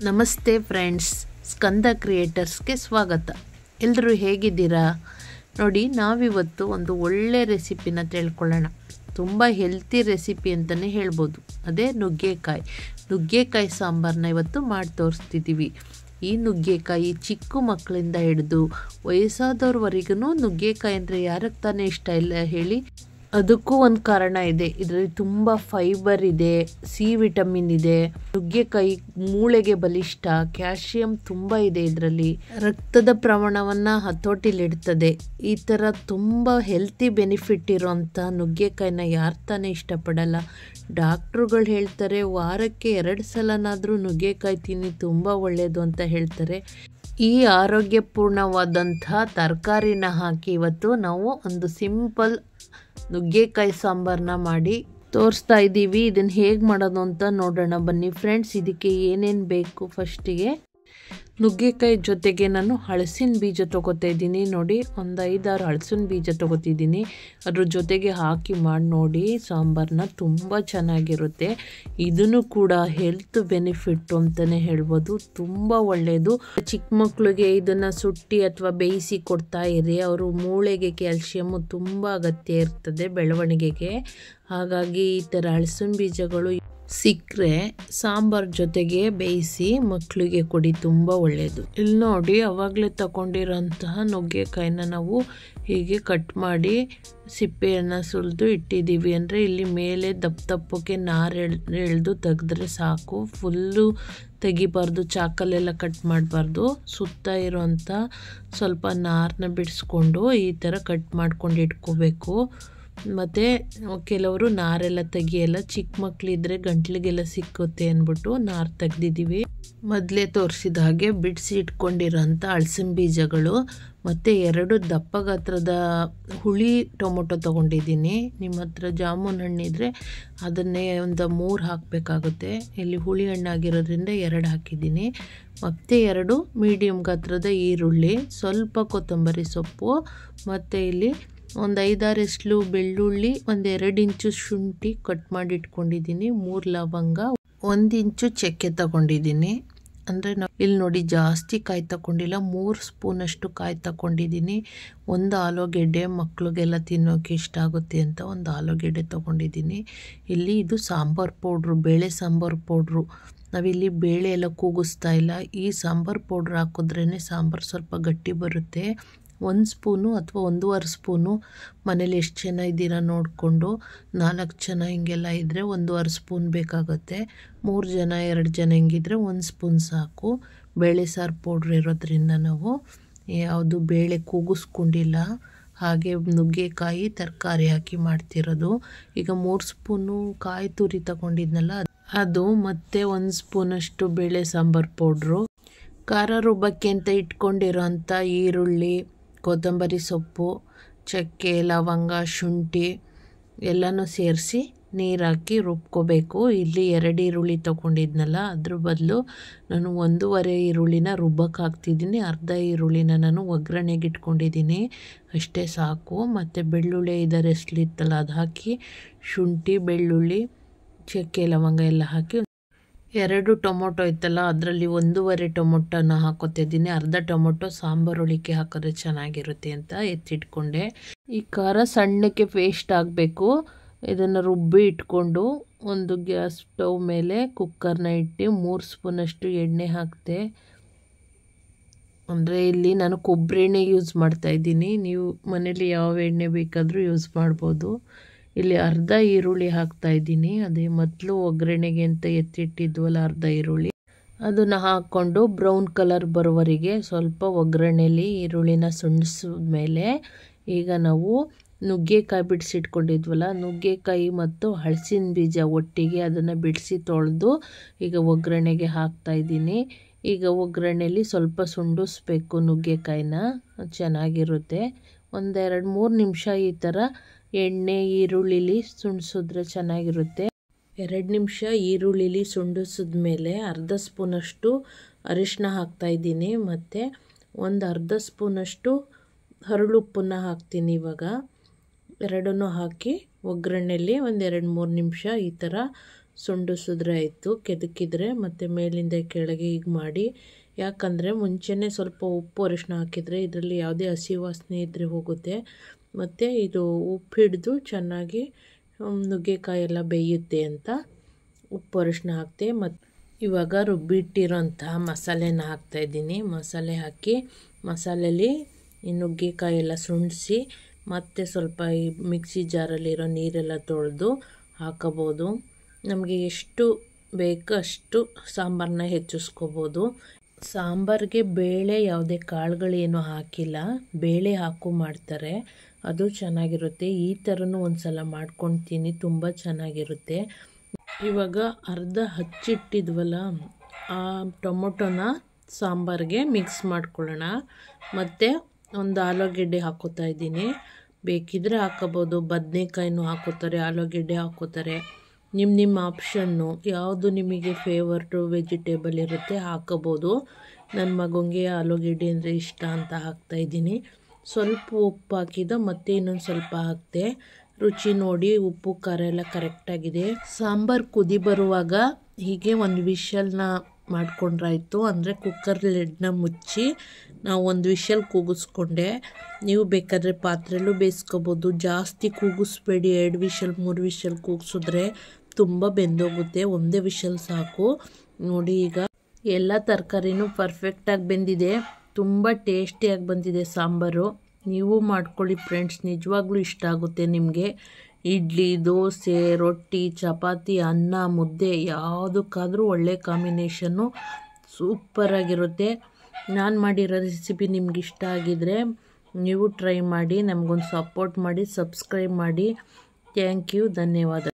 ನಮಸ್ತೆ ಫ್ರೆಂಡ್ಸ್, ಸ್ಕಂದ ಕ್ರಿಯೇಟರ್ಸ್ಗೆ ಸ್ವಾಗತ. ಎಲ್ಲರೂ ಹೇಗಿದ್ದೀರಾ? ನೋಡಿ, ನಾವಿವತ್ತು ಒಂದು ಒಳ್ಳೆ ರೆಸಿಪಿನ ತಿಳ್ಕೊಳ್ಳೋಣ. ತುಂಬ ಹೆಲ್ತಿ ರೆಸಿಪಿ ಅಂತಲೇ ಹೇಳ್ಬೋದು. ಅದೇ ನುಗ್ಗೆಕಾಯಿ ಸಾಂಬಾರನ್ನ ಇವತ್ತು ಮಾಡಿ ತೋರಿಸ್ತಿದ್ದೀವಿ. ಈ ನುಗ್ಗೆಕಾಯಿ ಚಿಕ್ಕ ಮಕ್ಕಳಿಂದ ಹಿಡಿದು ವಯಸ್ಸಾದವ್ರವರೆಗೂ ನುಗ್ಗೆಕಾಯಿ ಅಂದರೆ ಯಾರಿಗೆ ತಾನೇ ಇಷ್ಟ ಇಲ್ಲ ಹೇಳಿ? ಅದಕ್ಕೂ ಒಂದು ಕಾರಣ ಇದೆ. ಇದರಲ್ಲಿ ತುಂಬ ಫೈಬರ್ ಇದೆ, ಸಿ ವಿಟಮಿನ್ ಇದೆ, ನುಗ್ಗೆಕಾಯಿ ಮೂಳೆಗೆ ಬಲಿಷ್ಠ, ಕ್ಯಾಲ್ಸಿಯಂ ತುಂಬ ಇದೆ. ಇದರಲ್ಲಿ ರಕ್ತದ ಪ್ರಮಾಣವನ್ನು ಹತೋಟಿಲಿಡ್ತದೆ. ಈ ಥರ ತುಂಬ ಹೆಲ್ತಿ ಬೆನಿಫಿಟ್ ಇರೋಂಥ ನುಗ್ಗೆಕಾಯಿನ ಯಾರು ತಾನೇ ಇಷ್ಟಪಡಲ್ಲ? ಡಾಕ್ಟ್ರುಗಳು ಹೇಳ್ತಾರೆ ವಾರಕ್ಕೆ 2 ಸಲನಾದರೂ ನುಗ್ಗೆಕಾಯಿ ತಿನ್ನಿ, ತುಂಬ ಒಳ್ಳೆಯದು ಅಂತ ಹೇಳ್ತಾರೆ. ಈ ಆರೋಗ್ಯಪೂರ್ಣವಾದಂಥ ತರಕಾರಿನ ಹಾಕಿ ಇವತ್ತು ನಾವು ಒಂದು ಸಿಂಪಲ್ ನುಗ್ಗೆಕಾಯಿ ಸಾಂಬಾರನ್ನ ಮಾಡಿ ತೋರಿಸ್ತಾ ಇದ್ದೀವಿ. ಇದನ್ನು ಹೇಗೆ ಮಾಡೋದು ಅಂತ ನೋಡೋಣ ಬನ್ನಿ ಫ್ರೆಂಡ್ಸ್. ಇದಕ್ಕೆ ಏನೇನು ಬೇಕು? ಫಸ್ಟಿಗೆ ನುಗ್ಗೆಕಾಯಿ ಜೊತೆಗೆ ನಾನು ಹಲಸಿನ ಬೀಜ ತೊಗೋತಾ ಇದ್ದೀನಿ. ನೋಡಿ, ಒಂದು 5-6 ಹಲಸಿನ ಬೀಜ ತೊಗೋತಿದ್ದೀನಿ. ಅದ್ರ ಜೊತೆಗೆ ಹಾಕಿ ಮಾಡಿ ನೋಡಿ, ಸಾಂಬಾರನ್ನ ತುಂಬ ಚೆನ್ನಾಗಿರುತ್ತೆ. ಇದನ್ನು ಕೂಡ ಹೆಲ್ತ್ ಬೆನಿಫಿಟ್ ಅಂತಲೇ ಹೇಳ್ಬೋದು. ತುಂಬ ಒಳ್ಳೆಯದು. ಚಿಕ್ಕ ಮಕ್ಕಳಿಗೆ ಇದನ್ನು ಸುಟ್ಟಿ ಅಥವಾ ಬೇಯಿಸಿ ಕೊಡ್ತಾ ಇರಿ. ಅವರು ಮೂಳೆಗೆ ಕ್ಯಾಲ್ಸಿಯಮ್ಮು ತುಂಬ ಅಗತ್ಯ ಇರ್ತದೆ ಬೆಳವಣಿಗೆಗೆ. ಹಾಗಾಗಿ ಈ ಥರ ಹಲಸಿನ ಬೀಜಗಳು ಸಿಕ್ಕರೆ ಸಾಂಬಾರ್ ಜೊತೆಗೆ ಬೇಯಿಸಿ ಮಕ್ಕಳಿಗೆ ಕೊಡಿ, ತುಂಬ ಒಳ್ಳೆಯದು. ಇಲ್ಲಿ ನೋಡಿ, ಅವಾಗಲೇ ತಗೊಂಡಿರೋಂತಹ ನುಗ್ಗೆಕಾಯಿನ ನಾವು ಹೀಗೆ ಕಟ್ ಮಾಡಿ ಸಿಪ್ಪೆಯನ್ನು ಸುಲಿದು ಇಟ್ಟಿದ್ದೀವಿ. ಅಂದರೆ ಇಲ್ಲಿ ಮೇಲೆ ದಪ್ಪಕ್ಕೆ ನಾರು ಎಳೆದು ತೆಗೆದ್ರೆ ಸಾಕು. ಫುಲ್ಲು ತೆಗಿಬಾರ್ದು, ಚಾಕಲ್ಲೆಲ್ಲ ಕಟ್ ಮಾಡಬಾರ್ದು. ಸುತ್ತ ಇರೋಂಥ ಸ್ವಲ್ಪ ನಾರನ್ನ ಬಿಡಿಸ್ಕೊಂಡು ಈ ಥರ ಕಟ್ ಮಾಡ್ಕೊಂಡು ಇಟ್ಕೋಬೇಕು. ಮತ್ತು ಕೆಲವರು ನಾರೆಲ್ಲ ತೆಗಿಯಲ್ಲ, ಚಿಕ್ಕ ಮಕ್ಕಳಿದ್ರೆ ಗಂಟ್ಲಿಗೆಲ್ಲ ಸಿಕ್ಕುತ್ತೆ ಅಂದ್ಬಿಟ್ಟು ನಾರು ತೆಗ್ದಿದ್ದೀವಿ. ಮೊದಲೇ ತೋರಿಸಿದ ಹಾಗೆ ಬಿಡಿಸಿ ಇಟ್ಕೊಂಡಿರೋಂಥ ಹಲಸಿನ ಬೀಜಗಳು ಮತ್ತು 2 ದಪ್ಪ ಗಾತ್ರದ ಹುಳಿ ಟೊಮೊಟೊ ತೊಗೊಂಡಿದ್ದೀನಿ. ನಿಮ್ಮ ಹತ್ರ ಜಾಮೂನ್ ಹಣ್ಣಿದ್ರೆ ಅದನ್ನೇ ಒಂದು 3 ಹಾಕಬೇಕಾಗುತ್ತೆ. ಇಲ್ಲಿ ಹುಳಿ ಹಣ್ಣಾಗಿರೋದ್ರಿಂದ 2 ಹಾಕಿದ್ದೀನಿ. ಮತ್ತು 2 ಮೀಡಿಯಮ್ ಗಾತ್ರದ ಈರುಳ್ಳಿ, ಸ್ವಲ್ಪ ಕೊತ್ತಂಬರಿ ಸೊಪ್ಪು, ಮತ್ತು ಇಲ್ಲಿ ಒಂದು 5-6 ಎಸ್ಲು ಬೆಳ್ಳುಳ್ಳಿ, ಒಂದು 2 ಇಂಚು ಶುಂಠಿ ಕಟ್ ಮಾಡಿ ಇಟ್ಕೊಂಡಿದ್ದೀನಿ, 3 ಲವಂಗ, 1 ಇಂಚು ಚಕ್ಕೆ ತಗೊಂಡಿದ್ದೀನಿ. ಅಂದರೆ ಇಲ್ಲಿ ನೋಡಿ, ಜಾಸ್ತಿ ಕಾಯಿ ತಗೊಂಡಿಲ್ಲ, 3 ಸ್ಪೂನಷ್ಟು ಕಾಯಿ ತಗೊಂಡಿದ್ದೀನಿ. ಒಂದು ಆಲೂಗೆಡ್ಡೆ, ಮಕ್ಕಳಿಗೆಲ್ಲ ತಿನ್ನೋಕೆ ಇಷ್ಟ ಆಗುತ್ತೆ ಅಂತ ಒಂದು ಆಲೂಗೆಡ್ಡೆ ತೊಗೊಂಡಿದ್ದೀನಿ. ಇಲ್ಲಿ ಇದು ಸಾಂಬಾರು ಪೌಡ್ರು, ಬೇಳೆ ಸಾಂಬಾರು ಪೌಡ್ರು. ನಾವಿಲ್ಲಿ ಬೇಳೆ ಎಲ್ಲ ಕೂಗಿಸ್ತಾ ಇಲ್ಲ. ಈ ಸಾಂಬಾರು ಪೌಡ್ರ್ ಹಾಕಿದ್ರೇ ಸಾಂಬಾರು ಸ್ವಲ್ಪ ಗಟ್ಟಿ ಬರುತ್ತೆ. 1 ಸ್ಪೂನು ಅಥವಾ 1.5 ಸ್ಪೂನು, ಮನೇಲಿ ಎಷ್ಟು ಜನ ಇದ್ದೀರಾ ನೋಡಿಕೊಂಡು, 4 ಜನ ಹಿಂಗೆಲ್ಲ ಇದ್ದರೆ 1.5 ಸ್ಪೂನ್ ಬೇಕಾಗುತ್ತೆ. 3 ಜನ 2 ಜನ ಹಿಂಗಿದ್ರೆ 1 ಸ್ಪೂನ್ ಸಾಕು. ಬೇಳೆ ಸಾರು ಪೌಡ್ರ್ ಇರೋದ್ರಿಂದ ನಾವು ಯಾವುದು ಬೇಳೆ ಕೂಗಿಸ್ಕೊಂಡಿಲ್ಲ. ಹಾಗೆ ನುಗ್ಗೆಕಾಯಿ ತರಕಾರಿ ಹಾಕಿ ಮಾಡ್ತಿರೋದು. ಈಗ 3 ಸ್ಪೂನು ಕಾಯಿ ತುರಿ ತಗೊಂಡಿದ್ನಲ್ಲ ಅದು, ಮತ್ತು 1 ಸ್ಪೂನಷ್ಟು ಬೇಳೆ ಸಾಂಬಾರು ಪೌಡ್ರು, ಖಾರ ರುಬ್ಬಕ್ಕೆ ಅಂತ ಇಟ್ಕೊಂಡಿರೋ ಅಂಥ ಈರುಳ್ಳಿ, ಕೊತ್ತಂಬರಿ ಸೊಪ್ಪು, ಚಕ್ಕೆ, ಲವಂಗ, ಶುಂಠಿ ಎಲ್ಲನೂ ಸೇರಿಸಿ ನೀರು ಹಾಕಿ ರುಬ್ಕೋಬೇಕು. ಇಲ್ಲಿ 2 ಈರುಳ್ಳಿ ತೊಗೊಂಡಿದ್ನಲ್ಲ, ಅದ್ರ ಬದಲು ನಾನು 1.5 ಈರುಳ್ಳಿನ ರುಬ್ಬಕ್ಕೆ ಹಾಕ್ತಿದ್ದೀನಿ. ಅರ್ಧ ಈರುಳ್ಳಿನ ನಾನು ಒಗ್ಗರಣೆಗೆ ಇಟ್ಕೊಂಡಿದ್ದೀನಿ, ಅಷ್ಟೇ ಸಾಕು. ಮತ್ತು ಬೆಳ್ಳುಳ್ಳಿ 5-6 ಎಸ್ಲು ಇತ್ತಲ್ಲ ಅದು ಹಾಕಿ, ಶುಂಠಿ, ಬೆಳ್ಳುಳ್ಳಿ, ಚಕ್ಕೆ, ಲವಂಗ ಎಲ್ಲ ಹಾಕಿ, 2 ಟೊಮೊಟೊ ಇತ್ತಲ್ಲ ಅದರಲ್ಲಿ 1.5 ಟೊಮೊಟೊನ ಹಾಕೋತಿದ್ದೀನಿ. ಅರ್ಧ ಟೊಮೊಟೊ ಸಾಂಬಾರು ಹುಳಿಗೆ ಹಾಕಿದ್ರೆ ಚೆನ್ನಾಗಿರುತ್ತೆ ಅಂತ ಎತ್ತಿಟ್ಕೊಂಡೆ. ಈ ಖಾರ ಸಣ್ಣಕ್ಕೆ ಪೇಸ್ಟ್ ಆಗಬೇಕು. ಇದನ್ನು ರುಬ್ಬಿ ಇಟ್ಕೊಂಡು ಒಂದು ಗ್ಯಾಸ್ ಸ್ಟವ್ ಮೇಲೆ ಕುಕ್ಕರ್ನ ಇಟ್ಟು 3 ಸ್ಪೂನಷ್ಟು ಎಣ್ಣೆ ಹಾಕಿದೆ. ಅಂದರೆ ಇಲ್ಲಿ ನಾನು ಕೊಬ್ಬರಿ ಎಣ್ಣೆ ಯೂಸ್ ಮಾಡ್ತಾಯಿದ್ದೀನಿ. ನೀವು ಮನೇಲಿ ಯಾವ ಎಣ್ಣೆ ಬೇಕಾದರೂ ಯೂಸ್ ಮಾಡ್ಬೋದು. ಇಲ್ಲಿ ಅರ್ಧ ಈರುಳ್ಳಿ ಹಾಕ್ತಾಯಿದ್ದೀನಿ. ಅದೇ ಮೊದಲು ಒಗ್ಗರಣೆಗೆ ಅಂತ ಎತ್ತಿಟ್ಟಿದ್ವಲ್ಲ ಅರ್ಧ ಈರುಳ್ಳಿ, ಅದನ್ನು ಹಾಕ್ಕೊಂಡು ಬ್ರೌನ್ ಕಲರ್ ಬರೋವರೆಗೆ ಸ್ವಲ್ಪ ಒಗ್ಗರಣೆಯಲ್ಲಿ ಈರುಳ್ಳಿನ ಸುಣ್ಣಿಸಿದ್ಮೇಲೆ ಈಗ ನಾವು ನುಗ್ಗೆಕಾಯಿ ಬಿಡಿಸಿಟ್ಕೊಂಡಿದ್ವಲ್ಲ, ನುಗ್ಗೆಕಾಯಿ ಮತ್ತು ಹಲಸಿನ ಬೀಜ ಒಟ್ಟಿಗೆ ಅದನ್ನು ಬಿಡಿಸಿ ತೊಳೆದು ಈಗ ಒಗ್ಗರಣೆಗೆ ಹಾಕ್ತಾಯಿದ್ದೀನಿ. ಈಗ ಒಗ್ಗರಣೆಯಲ್ಲಿ ಸ್ವಲ್ಪ ಸುಂಡಿಸ್ಬೇಕು ನುಗ್ಗೆಕಾಯಿನ, ಚೆನ್ನಾಗಿರುತ್ತೆ. ಒಂದು 2-3 ನಿಮಿಷ ಈ ಥರ ಎಣ್ಣೆ ಈರುಳ್ಳಿಲಿ ಸುಂಡಿಸಿದ್ರೆ ಚೆನ್ನಾಗಿರುತ್ತೆ. 2 ನಿಮಿಷ ಈರುಳ್ಳಿಲಿ ಸುಂಡಿಸಿದ್ಮೇಲೆ ಅರ್ಧ ಸ್ಪೂನಷ್ಟು ಅರಿಶಿನ ಹಾಕ್ತಾಯಿದ್ದೀನಿ. ಮತ್ತು ಒಂದು ಅರ್ಧ ಸ್ಪೂನಷ್ಟು ಹರಳುಪ್ಪನ್ನು ಹಾಕ್ತೀನಿ. ಇವಾಗ 2 ಹಾಕಿ ಒಗ್ಗರಣೆಯಲ್ಲಿ ಒಂದು 2-3 ನಿಮಿಷ ಈ ಥರ ಸುಂಡಿಸಿದ್ರೆ ಆಯಿತು. ಕೆದಕಿದ್ರೆ ಮತ್ತು ಮೇಲಿಂದ ಕೆಳಗೆ ಹೀಗೆ ಮಾಡಿ. ಯಾಕಂದರೆ ಮುಂಚೆನೇ ಸ್ವಲ್ಪ ಉಪ್ಪು ಅರಿಶಿನ ಹಾಕಿದರೆ ಇದರಲ್ಲಿ ಯಾವುದೇ ಹಸಿ ವಾಸನೆ ಇದ್ದರೆ ಹೋಗುತ್ತೆ. ಮತ್ತು ಇದು ಉಪ್ಪು ಹಿಡಿದು ಚೆನ್ನಾಗಿ ನುಗ್ಗೆಕಾಯಿ ಎಲ್ಲ ಬೇಯುತ್ತೆ ಅಂತ ಉಪ್ಪು ಅರಿಶಿನ ಹಾಕ್ತೆ. ಮತ್ತು ಇವಾಗ ರುಬ್ಬಿಟ್ಟಿರೋಂತಹ ಮಸಾಲೆನ ಹಾಕ್ತಾಯಿದ್ದೀನಿ. ಮಸಾಲೆ ಹಾಕಿ ಮಸಾಲೆಯಲ್ಲಿ ಈ ನುಗ್ಗೆಕಾಯಿ ಎಲ್ಲ ಸುಂಡಿಸಿ ಮತ್ತು ಸ್ವಲ್ಪ ಈ ಮಿಕ್ಸಿ ಜಾರಲ್ಲಿರೋ ನೀರೆಲ್ಲ ತೊಳೆದು ಹಾಕಬೋದು. ನಮಗೆ ಎಷ್ಟು ಬೇಕೋ ಅಷ್ಟು ಸಾಂಬಾರನ್ನ ಹೆಚ್ಚಿಸ್ಕೋಬೋದು. ಸಾಂಬಾರಿಗೆ ಬೇಳೆ ಯಾವುದೇ ಕಾಳುಗಳೇನು ಹಾಕಿಲ್ಲ, ಬೇಳೆ ಹಾಕು ಮಾಡ್ತಾರೆ, ಅದು ಚೆನ್ನಾಗಿರುತ್ತೆ. ಈ ಥರನೂ ಒಂದು ಸಲ ಮಾಡ್ಕೊಳ್ತೀನಿ, ತುಂಬ ಚೆನ್ನಾಗಿರುತ್ತೆ. ಇವಾಗ ಅರ್ಧ ಹಚ್ಚಿಟ್ಟಿದ್ವಲ್ಲ ಆ ಟೊಮೊಟೊನ ಸಾಂಬಾರಿಗೆ ಮಿಕ್ಸ್ ಮಾಡ್ಕೊಳ್ಳೋಣ. ಮತ್ತು ಒಂದು ಆಲೂಗೆಡ್ಡೆ ಹಾಕೋತಾ ಇದ್ದೀನಿ. ಬೇಕಿದ್ದರೆ ಹಾಕೋಬೋದು, ಬದನೆಕಾಯಿನೂ ಹಾಕೋತಾರೆ, ಆಲೂಗೆಡ್ಡೆ ಹಾಕೋತಾರೆ. ನಿಮ್ಮ ಆಪ್ಷನ್ನು ಯಾವುದು ನಿಮಗೆ ಫೇವರ್ಟು ವೆಜಿಟೇಬಲ್ ಇರುತ್ತೆ ಹಾಕೋಬೋದು. ನನ್ನ ಮಗನಿಗೆ ಆಲೂಗೆಡ್ಡೆ ಅಂದರೆ ಇಷ್ಟ ಅಂತ ಹಾಕ್ತಾಯಿದ್ದೀನಿ. ಸ್ವಲ್ಪ ಉಪ್ಪು ಹಾಕಿದ ಮತ್ತು ಇನ್ನೊಂದು ಸ್ವಲ್ಪ ಹಾಕ್ತೆ. ರುಚಿ ನೋಡಿ ಉಪ್ಪು ಖಾರ ಎಲ್ಲ ಕರೆಕ್ಟಾಗಿದೆ. ಸಾಂಬಾರು ಕುದಿ ಬರುವಾಗ ಹೀಗೆ ಒಂದು ವಿಷಲ್ನ ಮಾಡ್ಕೊಂಡ್ರಾಯ್ತು. ಅಂದರೆ ಕುಕ್ಕರ್ ಲಿಡ್ನ ಮುಚ್ಚಿ ನಾವು ಒಂದು ವಿಷಲ್ ಕೂಗಿಸ್ಕೊಂಡೆ. ನೀವು ಬೇಕಾದರೆ ಪಾತ್ರೆಯಲ್ಲೂ ಬೇಯಿಸ್ಕೋಬೋದು. ಜಾಸ್ತಿ ಕೂಗಿಸ್ಬೇಡಿ, 2 ವಿಷಲ್ 3 ವಿಷಲ್ ಕೂಗಿಸಿದ್ರೆ ತುಂಬ ಬೆಂದೋಗುತ್ತೆ. ಒಂದೇ ವಿಷಲ್ ಸಾಕು. ನೋಡಿ ಈಗ ಎಲ್ಲ ತರಕಾರಿನೂ ಪರ್ಫೆಕ್ಟಾಗಿ ಬೆಂದಿದೆ. ತುಂಬ ಟೇಸ್ಟಿಯಾಗಿ ಬಂದಿದೆ ಸಾಂಬಾರು. ನೀವು ಮಾಡ್ಕೊಳ್ಳಿ ಫ್ರೆಂಡ್ಸ್, ನಿಜವಾಗ್ಲೂ ಇಷ್ಟ ಆಗುತ್ತೆ ನಿಮಗೆ. ಇಡ್ಲಿ, ದೋಸೆ, ರೊಟ್ಟಿ, ಚಪಾತಿ, ಅನ್ನ, ಮುದ್ದೆ ಯಾವುದಕ್ಕಾದರೂ ಒಳ್ಳೆ ಕಾಂಬಿನೇಷನ್ನು, ಸೂಪರಾಗಿರುತ್ತೆ. ನಾನು ಮಾಡಿರೋ ರೆಸಿಪಿ ನಿಮ್ಗೆ ಇಷ್ಟ ಆಗಿದರೆ ನೀವು ಟ್ರೈ ಮಾಡಿ, ನಮಗೊಂದು ಸಪೋರ್ಟ್ ಮಾಡಿ, ಸಬ್ಸ್ಕ್ರೈಬ್ ಮಾಡಿ. ಥ್ಯಾಂಕ್ ಯು, ಧನ್ಯವಾದ.